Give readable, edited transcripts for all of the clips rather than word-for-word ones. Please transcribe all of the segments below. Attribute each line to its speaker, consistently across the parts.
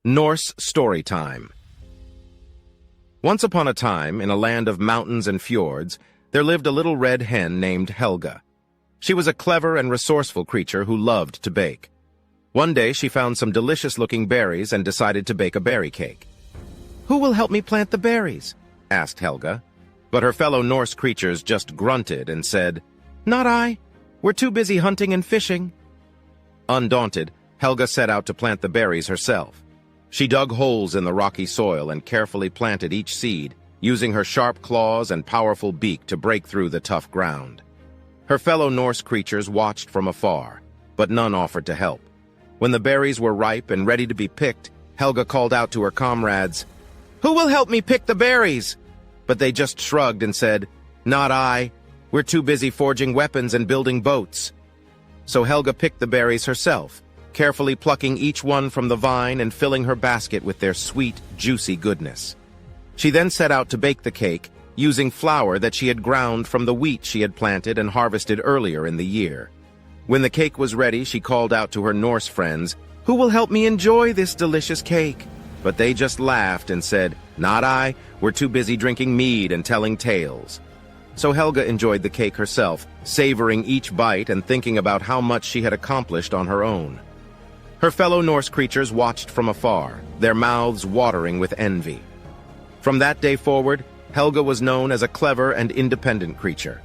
Speaker 1: Norse story time. Once upon a time, in a land of mountains and fjords, there lived a little red hen named Helga. She was a clever and resourceful creature who loved to bake. One day she found some delicious-looking berries and decided to bake a berry cake. "Who will help me plant the berries?" asked Helga. But her fellow Norse creatures just grunted and said, "Not I. We're too busy hunting and fishing." Undaunted, Helga set out to plant the berries herself. She dug holes in the rocky soil and carefully planted each seed, using her sharp claws and powerful beak to break through the tough ground. Her fellow Norse creatures watched from afar, but none offered to help. When the berries were ripe and ready to be picked, Helga called out to her comrades, "Who will help me pick the berries?" But they just shrugged and said, "Not I. We're too busy forging weapons and building boats." So Helga picked the berries herself, carefully plucking each one from the vine and filling her basket with their sweet, juicy goodness. She then set out to bake the cake, using flour that she had ground from the wheat she had planted and harvested earlier in the year. When the cake was ready, she called out to her Norse friends, "Who will help me enjoy this delicious cake?" But they just laughed and said, "Not I. We're too busy drinking mead and telling tales." So Helga enjoyed the cake herself, savoring each bite and thinking about how much she had accomplished on her own. Her fellow Norse creatures watched from afar, their mouths watering with envy. From that day forward, Helga was known as a clever and independent creature.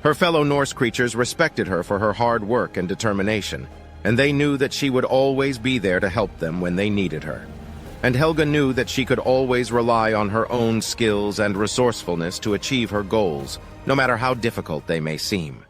Speaker 1: Her fellow Norse creatures respected her for her hard work and determination, and they knew that she would always be there to help them when they needed her. And Helga knew that she could always rely on her own skills and resourcefulness to achieve her goals, no matter how difficult they may seem.